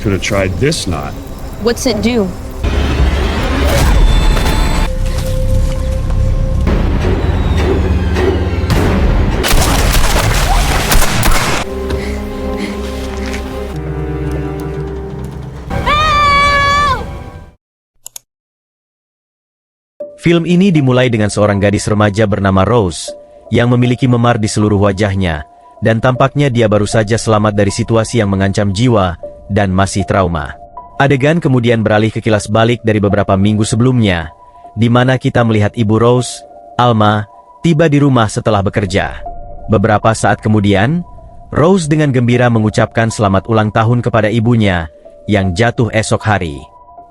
Could have tried this knot. What's it do? Film ini dimulai dengan seorang gadis remaja bernama Rose, yang memiliki memar di seluruh wajahnya, dan tampaknya dia baru saja selamat dari situasi yang mengancam jiwa, dan masih trauma. Adegan kemudian beralih ke kilas balik dari beberapa minggu sebelumnya, di mana kita melihat ibu Rose, Alma, tiba di rumah setelah bekerja. Beberapa saat kemudian, Rose dengan gembira mengucapkan selamat ulang tahun kepada ibunya, yang jatuh esok hari.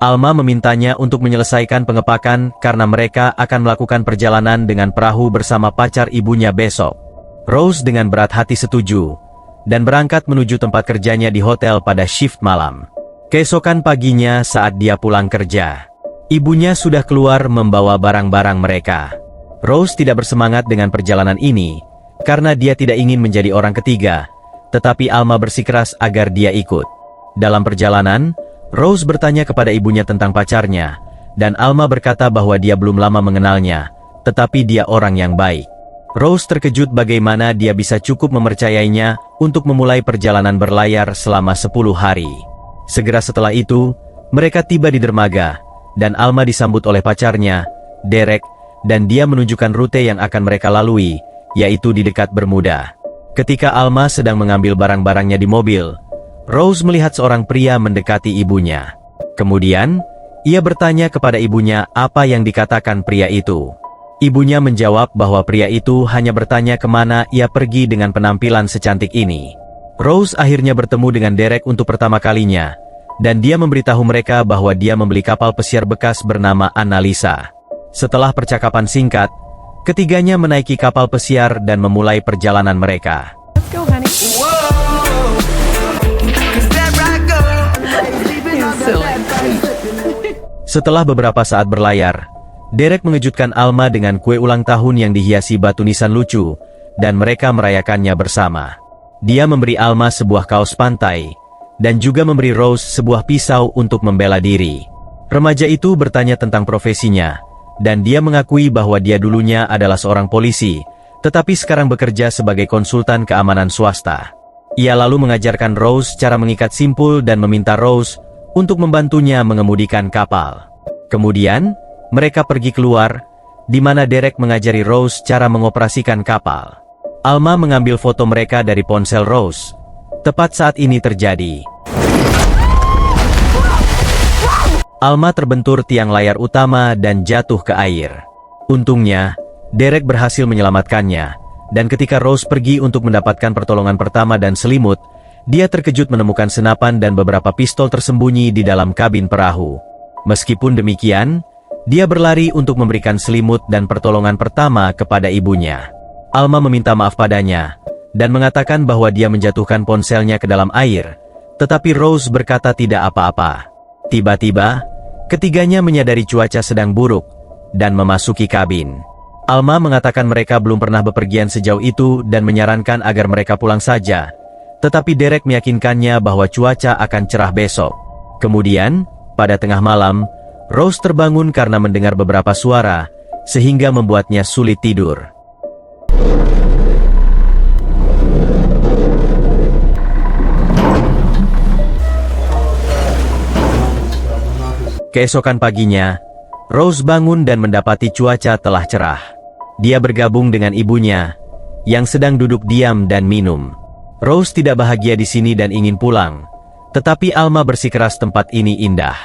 Alma memintanya untuk menyelesaikan pengepakan karena mereka akan melakukan perjalanan dengan perahu bersama pacar ibunya besok. Rose dengan berat hati setuju, dan berangkat menuju tempat kerjanya di hotel pada shift malam. Keesokan paginya saat dia pulang kerja, ibunya sudah keluar membawa barang-barang mereka. Rose tidak bersemangat dengan perjalanan ini, karena dia tidak ingin menjadi orang ketiga, tetapi Alma bersikeras agar dia ikut. Dalam perjalanan, Rose bertanya kepada ibunya tentang pacarnya, dan Alma berkata bahwa dia belum lama mengenalnya, tetapi dia orang yang baik. Rose terkejut bagaimana dia bisa cukup mempercayainya untuk memulai perjalanan berlayar selama 10 hari. Segera setelah itu, mereka tiba di dermaga, dan Alma disambut oleh pacarnya, Derek, dan dia menunjukkan rute yang akan mereka lalui, yaitu di dekat Bermuda. Ketika Alma sedang mengambil barang-barangnya di mobil, Rose melihat seorang pria mendekati ibunya. Kemudian, ia bertanya kepada ibunya apa yang dikatakan pria itu. Ibunya menjawab bahwa pria itu hanya bertanya kemana ia pergi dengan penampilan secantik ini. Rose akhirnya bertemu dengan Derek untuk pertama kalinya, dan dia memberitahu mereka bahwa dia membeli kapal pesiar bekas bernama Annalisa. Setelah percakapan singkat, ketiganya menaiki kapal pesiar dan memulai perjalanan mereka. Let's go, honey. Setelah beberapa saat berlayar, Derek mengejutkan Alma dengan kue ulang tahun yang dihiasi batu nisan lucu, dan mereka merayakannya bersama. Dia memberi Alma sebuah kaos pantai, dan juga memberi Rose sebuah pisau untuk membela diri. Remaja itu bertanya tentang profesinya, dan dia mengakui bahwa dia dulunya adalah seorang polisi, tetapi sekarang bekerja sebagai konsultan keamanan swasta. Ia lalu mengajarkan Rose cara mengikat simpul dan meminta Rose untuk membantunya mengemudikan kapal. Kemudian, mereka pergi keluar, di mana Derek mengajari Rose cara mengoperasikan kapal. Alma mengambil foto mereka dari ponsel Rose. Tepat saat ini terjadi. Alma terbentur tiang layar utama dan jatuh ke air. Untungnya, Derek berhasil menyelamatkannya, dan ketika Rose pergi untuk mendapatkan pertolongan pertama dan selimut, dia terkejut menemukan senapan dan beberapa pistol tersembunyi di dalam kabin perahu. Meskipun demikian, dia berlari untuk memberikan selimut dan pertolongan pertama kepada ibunya. Alma meminta maaf padanya, dan mengatakan bahwa dia menjatuhkan ponselnya ke dalam air, tetapi Rose berkata tidak apa-apa. Tiba-tiba, ketiganya menyadari cuaca sedang buruk, dan memasuki kabin. Alma mengatakan mereka belum pernah bepergian sejauh itu dan menyarankan agar mereka pulang saja, tetapi Derek meyakinkannya bahwa cuaca akan cerah besok. Kemudian, pada tengah malam, Rose terbangun karena mendengar beberapa suara, sehingga membuatnya sulit tidur. Keesokan paginya, Rose bangun dan mendapati cuaca telah cerah. Dia bergabung dengan ibunya, yang sedang duduk diam dan minum. Rose tidak bahagia di sini dan ingin pulang, tetapi Alma bersikeras tempat ini indah.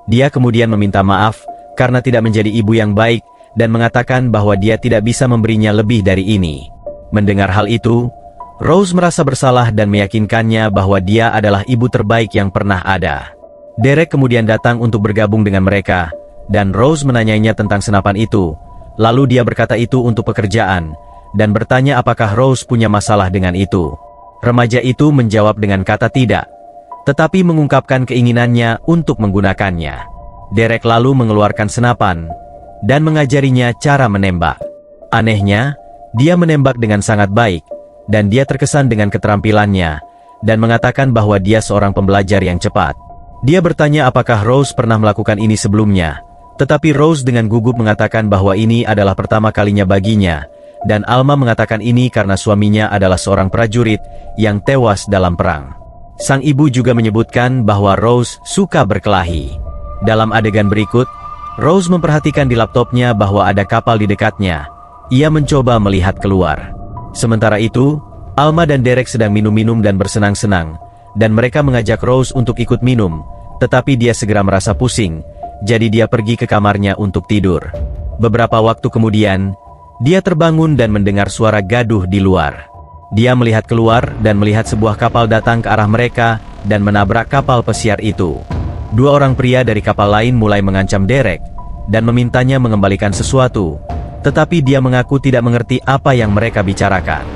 Dia kemudian meminta maaf karena tidak menjadi ibu yang baik dan mengatakan bahwa dia tidak bisa memberinya lebih dari ini. Mendengar hal itu, Rose merasa bersalah dan meyakinkannya bahwa dia adalah ibu terbaik yang pernah ada. Derek kemudian datang untuk bergabung dengan mereka, dan Rose menanyainya tentang senapan itu. Lalu dia berkata itu untuk pekerjaan, dan bertanya apakah Rose punya masalah dengan itu. Remaja itu menjawab dengan kata tidak, tetapi mengungkapkan keinginannya untuk menggunakannya. Derek lalu mengeluarkan senapan, dan mengajarinya cara menembak. Anehnya, dia menembak dengan sangat baik, dan dia terkesan dengan keterampilannya, dan mengatakan bahwa dia seorang pembelajar yang cepat. Dia bertanya apakah Rose pernah melakukan ini sebelumnya, tetapi Rose dengan gugup mengatakan bahwa ini adalah pertama kalinya baginya, dan Alma mengatakan ini karena suaminya adalah seorang prajurit yang tewas dalam perang. Sang ibu juga menyebutkan bahwa Rose suka berkelahi. Dalam adegan berikut, Rose memperhatikan di laptopnya bahwa ada kapal di dekatnya. Ia mencoba melihat keluar. Sementara itu, Alma dan Derek sedang minum-minum dan bersenang-senang, dan mereka mengajak Rose untuk ikut minum, tetapi dia segera merasa pusing, jadi dia pergi ke kamarnya untuk tidur. Beberapa waktu kemudian, dia terbangun dan mendengar suara gaduh di luar. Dia melihat keluar dan melihat sebuah kapal datang ke arah mereka dan menabrak kapal pesiar itu. Dua orang pria dari kapal lain mulai mengancam Derek dan memintanya mengembalikan sesuatu, tetapi dia mengaku tidak mengerti apa yang mereka bicarakan.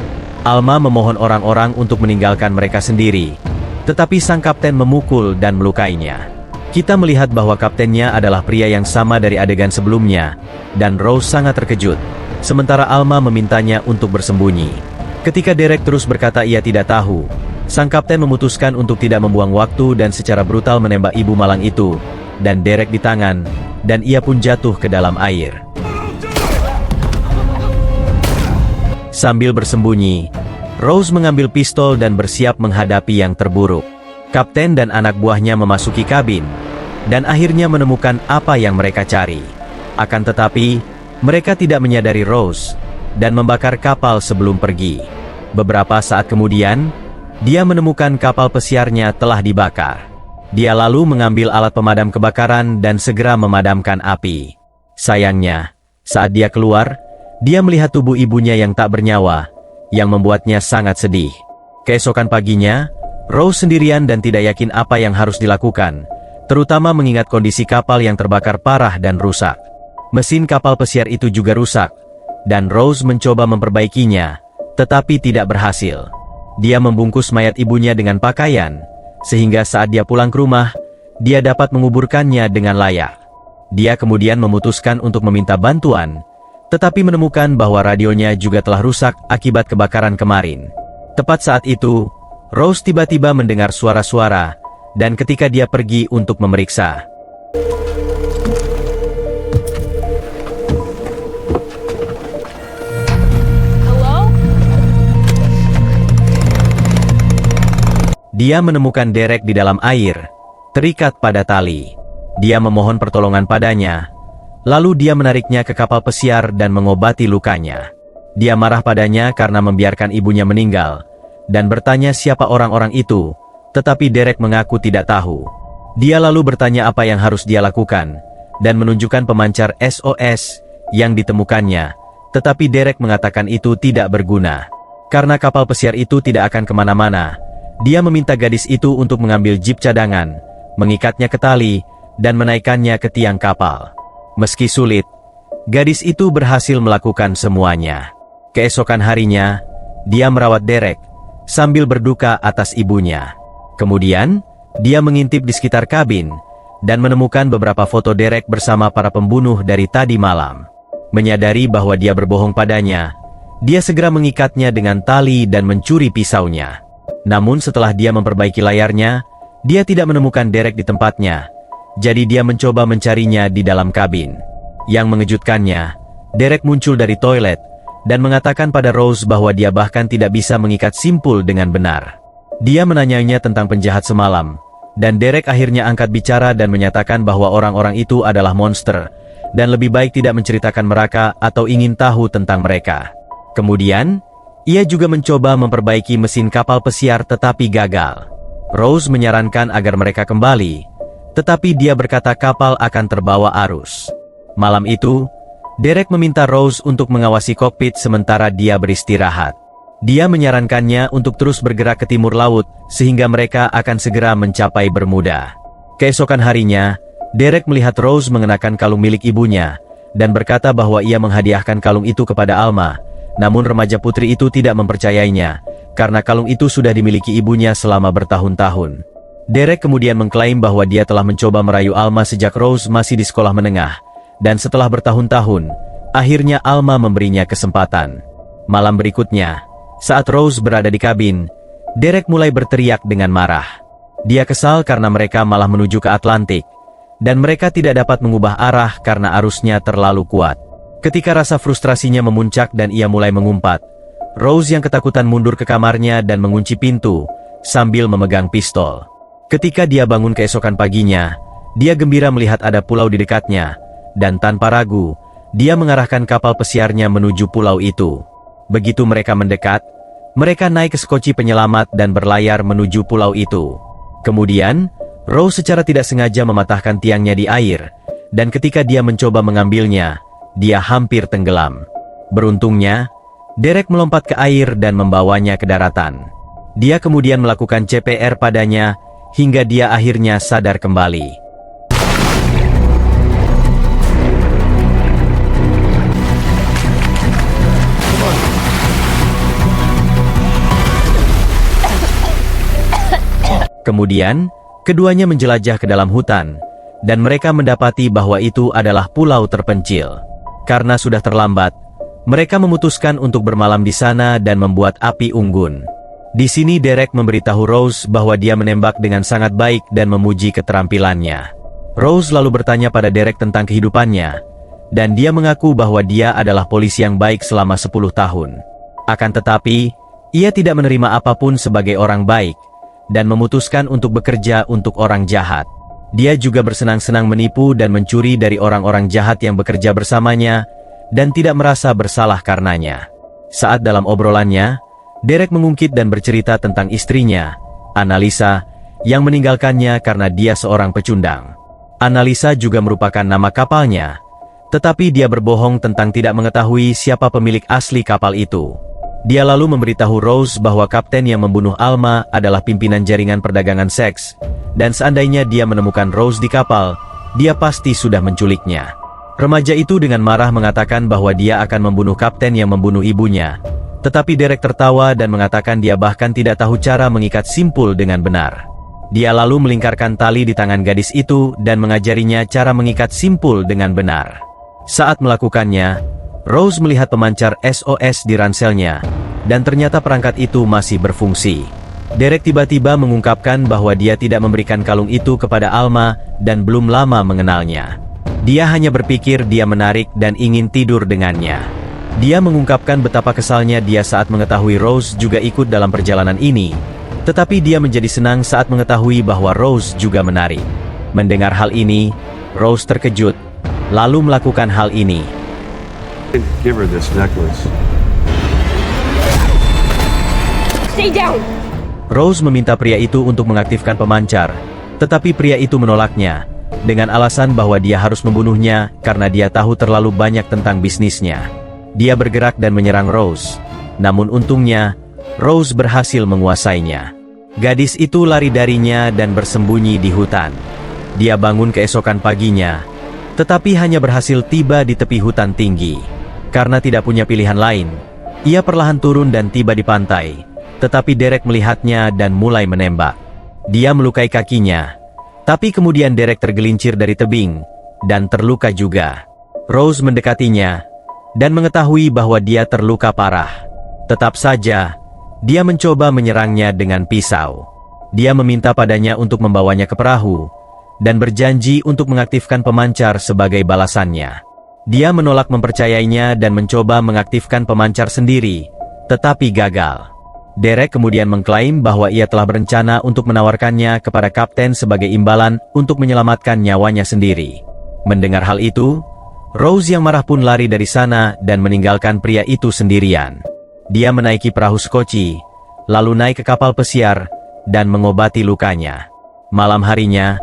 Alma memohon orang-orang untuk meninggalkan mereka sendiri, tetapi sang kapten memukul dan melukainya. Kita melihat bahwa kaptennya adalah pria yang sama dari adegan sebelumnya, dan Rose sangat terkejut, sementara Alma memintanya untuk bersembunyi. Ketika Derek terus berkata ia tidak tahu, sang kapten memutuskan untuk tidak membuang waktu dan secara brutal menembak ibu malang itu, dan Derek di tangan, dan ia pun jatuh ke dalam air. Sambil bersembunyi, Rose mengambil pistol dan bersiap menghadapi yang terburuk. Kapten dan anak buahnya memasuki kabin, dan akhirnya menemukan apa yang mereka cari. Akan tetapi, mereka tidak menyadari Rose, dan membakar kapal sebelum pergi. Beberapa saat kemudian, dia menemukan kapal pesiarnya telah dibakar. Dia lalu mengambil alat pemadam kebakaran dan segera memadamkan api. Sayangnya, saat dia keluar, dia melihat tubuh ibunya yang tak bernyawa, yang membuatnya sangat sedih. Keesokan paginya, Rose sendirian dan tidak yakin apa yang harus dilakukan, terutama mengingat kondisi kapal yang terbakar parah dan rusak. Mesin kapal pesiar itu juga rusak, dan Rose mencoba memperbaikinya, tetapi tidak berhasil. Dia membungkus mayat ibunya dengan pakaian, sehingga saat dia pulang ke rumah, dia dapat menguburkannya dengan layak. Dia kemudian memutuskan untuk meminta bantuan, tetapi menemukan bahwa radionya juga telah rusak akibat kebakaran kemarin. Tepat saat itu, Rose tiba-tiba mendengar suara-suara, dan ketika dia pergi untuk memeriksa, dia menemukan Derek di dalam air, terikat pada tali. Dia memohon pertolongan padanya, lalu dia menariknya ke kapal pesiar dan mengobati lukanya. Dia marah padanya karena membiarkan ibunya meninggal, dan bertanya siapa orang-orang itu, tetapi Derek mengaku tidak tahu. Dia lalu bertanya apa yang harus dia lakukan, dan menunjukkan pemancar SOS yang ditemukannya, tetapi Derek mengatakan itu tidak berguna. Karena kapal pesiar itu tidak akan kemana-mana, dia meminta gadis itu untuk mengambil jeep cadangan, mengikatnya ke tali, dan menaikkannya ke tiang kapal. Meski sulit, gadis itu berhasil melakukan semuanya. Keesokan harinya, dia merawat Derek, sambil berduka atas ibunya. Kemudian, dia mengintip di sekitar kabin, dan menemukan beberapa foto Derek bersama para pembunuh dari tadi malam. Menyadari bahwa dia berbohong padanya, dia segera mengikatnya dengan tali dan mencuri pisaunya. Namun setelah dia memperbaiki layarnya, dia tidak menemukan Derek di tempatnya. Jadi dia mencoba mencarinya di dalam kabin. Yang mengejutkannya, Derek muncul dari toilet, dan mengatakan pada Rose bahwa dia bahkan tidak bisa mengikat simpul dengan benar. Dia menanyanya tentang penjahat semalam, dan Derek akhirnya angkat bicara dan menyatakan bahwa orang-orang itu adalah monster, dan lebih baik tidak menceritakan mereka atau ingin tahu tentang mereka. Kemudian, ia juga mencoba memperbaiki mesin kapal pesiar tetapi gagal. Rose menyarankan agar mereka kembali, tetapi dia berkata kapal akan terbawa arus. Malam itu, Derek meminta Rose untuk mengawasi kokpit sementara dia beristirahat. Dia menyarankannya untuk terus bergerak ke timur laut, sehingga mereka akan segera mencapai Bermuda. Keesokan harinya, Derek melihat Rose mengenakan kalung milik ibunya, dan berkata bahwa ia menghadiahkan kalung itu kepada Alma, namun remaja putri itu tidak mempercayainya, karena kalung itu sudah dimiliki ibunya selama bertahun-tahun. Derek kemudian mengklaim bahwa dia telah mencoba merayu Alma sejak Rose masih di sekolah menengah, dan setelah bertahun-tahun, akhirnya Alma memberinya kesempatan. Malam berikutnya, saat Rose berada di kabin, Derek mulai berteriak dengan marah. Dia kesal karena mereka malah menuju ke Atlantik, dan mereka tidak dapat mengubah arah karena arusnya terlalu kuat. Ketika rasa frustrasinya memuncak dan ia mulai mengumpat, Rose yang ketakutan mundur ke kamarnya dan mengunci pintu, sambil memegang pistol. Ketika dia bangun keesokan paginya, dia gembira melihat ada pulau di dekatnya, dan tanpa ragu, dia mengarahkan kapal pesiarnya menuju pulau itu. Begitu mereka mendekat, mereka naik ke skoci penyelamat dan berlayar menuju pulau itu. Kemudian, Rose secara tidak sengaja mematahkan tiangnya di air, dan ketika dia mencoba mengambilnya, dia hampir tenggelam. Beruntungnya, Derek melompat ke air dan membawanya ke daratan. Dia kemudian melakukan CPR padanya, hingga dia akhirnya sadar kembali. Kemudian, keduanya menjelajah ke dalam hutan, dan mereka mendapati bahwa itu adalah pulau terpencil. Karena sudah terlambat, mereka memutuskan untuk bermalam di sana dan membuat api unggun. Di sini Derek memberitahu Rose bahwa dia menembak dengan sangat baik dan memuji keterampilannya. Rose lalu bertanya pada Derek tentang kehidupannya, dan dia mengaku bahwa dia adalah polisi yang baik selama 10 tahun. Akan tetapi, ia tidak menerima apapun sebagai orang baik, dan memutuskan untuk bekerja untuk orang jahat. Dia juga bersenang-senang menipu dan mencuri dari orang-orang jahat yang bekerja bersamanya, dan tidak merasa bersalah karenanya. Saat dalam obrolannya, Derek mengungkit dan bercerita tentang istrinya, Annalisa, yang meninggalkannya karena dia seorang pecundang. Annalisa juga merupakan nama kapalnya, tetapi dia berbohong tentang tidak mengetahui siapa pemilik asli kapal itu. Dia lalu memberitahu Rose bahwa kapten yang membunuh Alma adalah pimpinan jaringan perdagangan seks, dan seandainya dia menemukan Rose di kapal, dia pasti sudah menculiknya. Remaja itu dengan marah mengatakan bahwa dia akan membunuh kapten yang membunuh ibunya, tetapi Derek tertawa dan mengatakan dia bahkan tidak tahu cara mengikat simpul dengan benar. Dia lalu melingkarkan tali di tangan gadis itu dan mengajarinya cara mengikat simpul dengan benar. Saat melakukannya, Rose melihat pemancar SOS di ranselnya, dan ternyata perangkat itu masih berfungsi. Derek tiba-tiba mengungkapkan bahwa dia tidak memberikan kalung itu kepada Alma dan belum lama mengenalnya. Dia hanya berpikir dia menarik dan ingin tidur dengannya. Dia mengungkapkan betapa kesalnya dia saat mengetahui Rose juga ikut dalam perjalanan ini, tetapi dia menjadi senang saat mengetahui bahwa Rose juga menarik. Mendengar hal ini, Rose terkejut, lalu melakukan hal ini. Give her this necklace. Stay down. Rose meminta pria itu untuk mengaktifkan pemancar, tetapi pria itu menolaknya, dengan alasan bahwa dia harus membunuhnya karena dia tahu terlalu banyak tentang bisnisnya. Dia bergerak dan menyerang Rose, namun untungnya, Rose berhasil menguasainya. Gadis itu lari darinya dan bersembunyi di hutan. Dia bangun keesokan paginya, tetapi hanya berhasil tiba di tepi hutan tinggi. Karena tidak punya pilihan lain, ia perlahan turun dan tiba di pantai, tetapi Derek melihatnya dan mulai menembak. Dia melukai kakinya, tapi kemudian Derek tergelincir dari tebing, dan terluka juga. Rose mendekatinya, dan mengetahui bahwa dia terluka parah. Tetap saja, dia mencoba menyerangnya dengan pisau. Dia meminta padanya untuk membawanya ke perahu, dan berjanji untuk mengaktifkan pemancar sebagai balasannya. Dia menolak mempercayainya dan mencoba mengaktifkan pemancar sendiri, tetapi gagal. Derek kemudian mengklaim bahwa ia telah berencana untuk menawarkannya kepada kapten sebagai imbalan untuk menyelamatkan nyawanya sendiri. Mendengar hal itu, Rose yang marah pun lari dari sana dan meninggalkan pria itu sendirian. Dia menaiki perahu skoci, lalu naik ke kapal pesiar, dan mengobati lukanya. Malam harinya,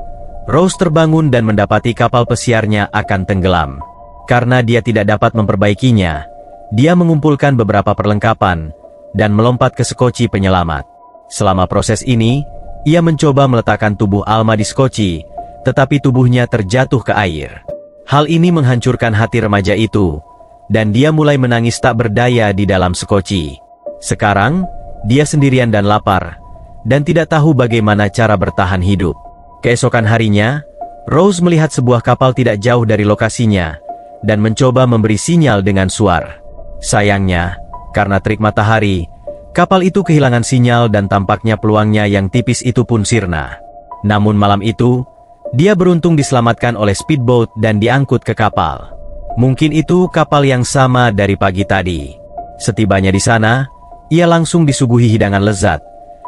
Rose terbangun dan mendapati kapal pesiarnya akan tenggelam. Karena dia tidak dapat memperbaikinya, dia mengumpulkan beberapa perlengkapan, dan melompat ke skoci penyelamat. Selama proses ini, ia mencoba meletakkan tubuh Alma di skoci, tetapi tubuhnya terjatuh ke air. Hal ini menghancurkan hati remaja itu, dan dia mulai menangis tak berdaya di dalam skoci. Sekarang, dia sendirian dan lapar, dan tidak tahu bagaimana cara bertahan hidup. Keesokan harinya, Rose melihat sebuah kapal tidak jauh dari lokasinya, dan mencoba memberi sinyal dengan suar. Sayangnya, karena terik matahari, kapal itu kehilangan sinyal dan tampaknya peluangnya yang tipis itu pun sirna. Namun malam itu, dia beruntung diselamatkan oleh speedboat dan diangkut ke kapal. Mungkin itu kapal yang sama dari pagi tadi. Setibanya di sana, ia langsung disuguhi hidangan lezat.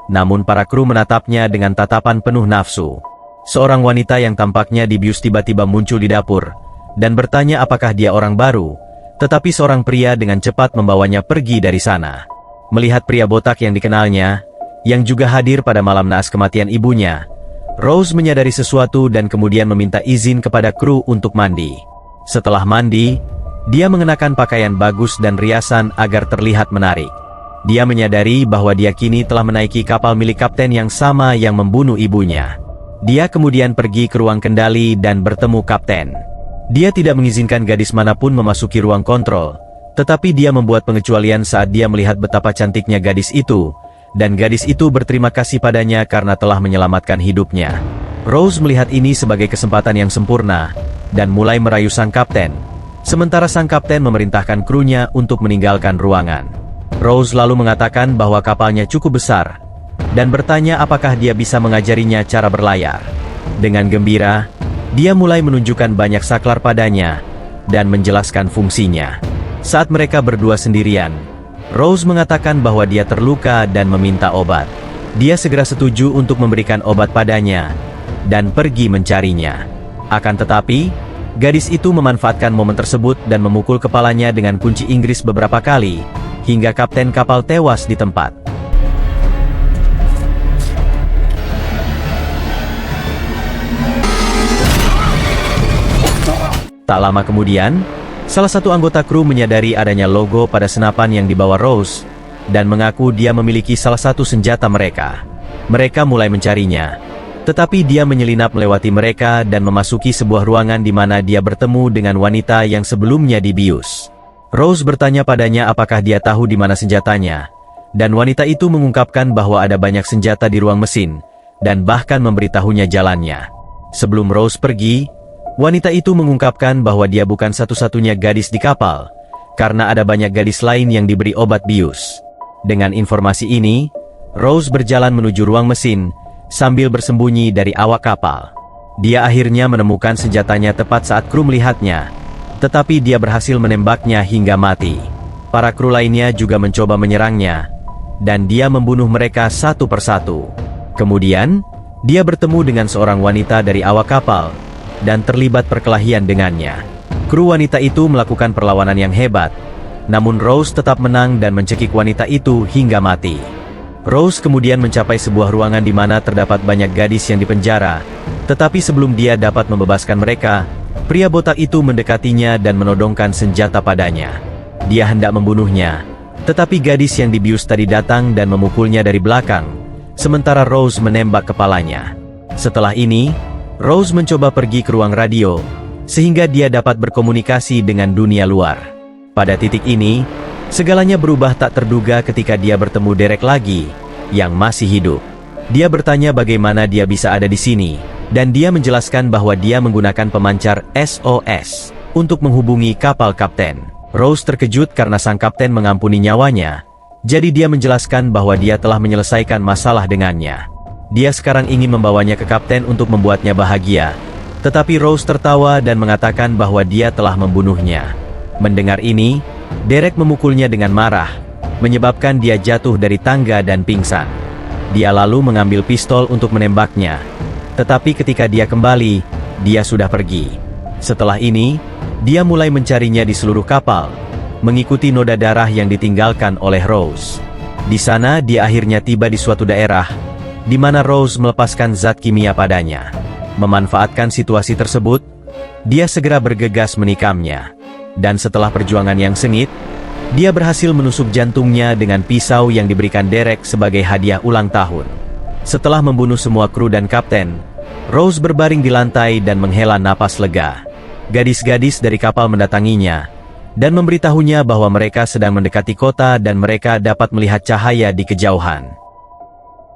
Namun para kru menatapnya dengan tatapan penuh nafsu. Seorang wanita yang tampaknya dibius tiba-tiba muncul di dapur dan bertanya apakah dia orang baru, tetapi seorang pria dengan cepat membawanya pergi dari sana. Melihat pria botak yang dikenalnya, yang juga hadir pada malam naas kematian ibunya, Rose menyadari sesuatu dan kemudian meminta izin kepada kru untuk mandi. Setelah mandi, dia mengenakan pakaian bagus dan riasan agar terlihat menarik. Dia menyadari bahwa dia kini telah menaiki kapal milik kapten yang sama yang membunuh ibunya. Dia kemudian pergi ke ruang kendali dan bertemu kapten. Dia tidak mengizinkan gadis manapun memasuki ruang kontrol, tetapi dia membuat pengecualian saat dia melihat betapa cantiknya gadis itu, dan gadis itu berterima kasih padanya karena telah menyelamatkan hidupnya. Rose melihat ini sebagai kesempatan yang sempurna, dan mulai merayu sang kapten, sementara sang kapten memerintahkan krunya untuk meninggalkan ruangan. Rose lalu mengatakan bahwa kapalnya cukup besar, dan bertanya apakah dia bisa mengajarinya cara berlayar. Dengan gembira, dia mulai menunjukkan banyak saklar padanya, dan menjelaskan fungsinya. Saat mereka berdua sendirian, Rose mengatakan bahwa dia terluka dan meminta obat. Dia segera setuju untuk memberikan obat padanya, dan pergi mencarinya. Akan tetapi, gadis itu memanfaatkan momen tersebut dan memukul kepalanya dengan kunci Inggris beberapa kali, hingga kapten kapal tewas di tempat. Tak lama kemudian, salah satu anggota kru menyadari adanya logo pada senapan yang dibawa Rose, dan mengaku dia memiliki salah satu senjata mereka. Mereka mulai mencarinya, tetapi dia menyelinap melewati mereka dan memasuki sebuah ruangan di mana dia bertemu dengan wanita yang sebelumnya dibius. Rose bertanya padanya apakah dia tahu di mana senjatanya, dan wanita itu mengungkapkan bahwa ada banyak senjata di ruang mesin, dan bahkan memberitahunya jalannya. Sebelum Rose pergi, wanita itu mengungkapkan bahwa dia bukan satu-satunya gadis di kapal, karena ada banyak gadis lain yang diberi obat bius. Dengan informasi ini, Rose berjalan menuju ruang mesin, sambil bersembunyi dari awak kapal. Dia akhirnya menemukan senjatanya tepat saat kru melihatnya, tetapi dia berhasil menembaknya hingga mati. Para kru lainnya juga mencoba menyerangnya, dan dia membunuh mereka satu persatu. Kemudian, dia bertemu dengan seorang wanita dari awak kapal, dan terlibat perkelahian dengannya. Kru wanita itu melakukan perlawanan yang hebat, namun Rose tetap menang dan mencekik wanita itu hingga mati. Rose kemudian mencapai sebuah ruangan di mana terdapat banyak gadis yang dipenjara, tetapi sebelum dia dapat membebaskan mereka, pria botak itu mendekatinya dan menodongkan senjata padanya. Dia hendak membunuhnya, tetapi gadis yang dibius tadi datang dan memukulnya dari belakang, sementara Rose menembak kepalanya. Setelah ini, Rose mencoba pergi ke ruang radio, sehingga dia dapat berkomunikasi dengan dunia luar. Pada titik ini, segalanya berubah tak terduga ketika dia bertemu Derek lagi, yang masih hidup. Dia bertanya bagaimana dia bisa ada di sini, dan dia menjelaskan bahwa dia menggunakan pemancar SOS untuk menghubungi kapal kapten. Rose terkejut karena sang kapten mengampuni nyawanya, jadi dia menjelaskan bahwa dia telah menyelesaikan masalah dengannya. Dia sekarang ingin membawanya ke kapten untuk membuatnya bahagia, tetapi Rose tertawa dan mengatakan bahwa dia telah membunuhnya. Mendengar ini, Derek memukulnya dengan marah, menyebabkan dia jatuh dari tangga dan pingsan. Dia lalu mengambil pistol untuk menembaknya, tetapi ketika dia kembali, dia sudah pergi. Setelah ini, dia mulai mencarinya di seluruh kapal, mengikuti noda darah yang ditinggalkan oleh Rose. Di sana dia akhirnya tiba di suatu daerah, di mana Rose melepaskan zat kimia padanya. Memanfaatkan situasi tersebut, dia segera bergegas menikamnya. Dan setelah perjuangan yang sengit, dia berhasil menusuk jantungnya dengan pisau yang diberikan Derek sebagai hadiah ulang tahun. Setelah membunuh semua kru dan kapten, Rose berbaring di lantai dan menghela napas lega. Gadis-gadis dari kapal mendatanginya, dan memberitahunya bahwa mereka sedang mendekati kota dan mereka dapat melihat cahaya di kejauhan.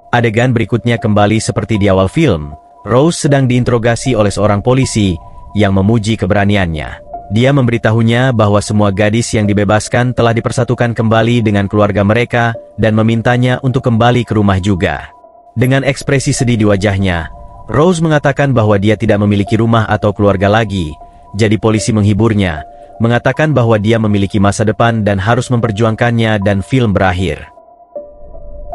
Adegan berikutnya kembali seperti di awal film. Rose sedang diinterogasi oleh seorang polisi yang memuji keberaniannya. Dia memberitahunya bahwa semua gadis yang dibebaskan telah dipersatukan kembali dengan keluarga mereka dan memintanya untuk kembali ke rumah juga. Dengan ekspresi sedih di wajahnya, Rose mengatakan bahwa dia tidak memiliki rumah atau keluarga lagi, jadi polisi menghiburnya, mengatakan bahwa dia memiliki masa depan dan harus memperjuangkannya dan film berakhir.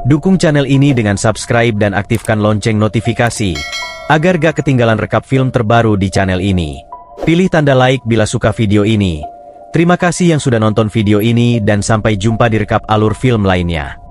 Dukung channel ini dengan subscribe dan aktifkan lonceng notifikasi, agar gak ketinggalan rekap film terbaru di channel ini. Pilih tanda like bila suka video ini. Terima kasih yang sudah nonton video ini dan sampai jumpa di rekap alur film lainnya.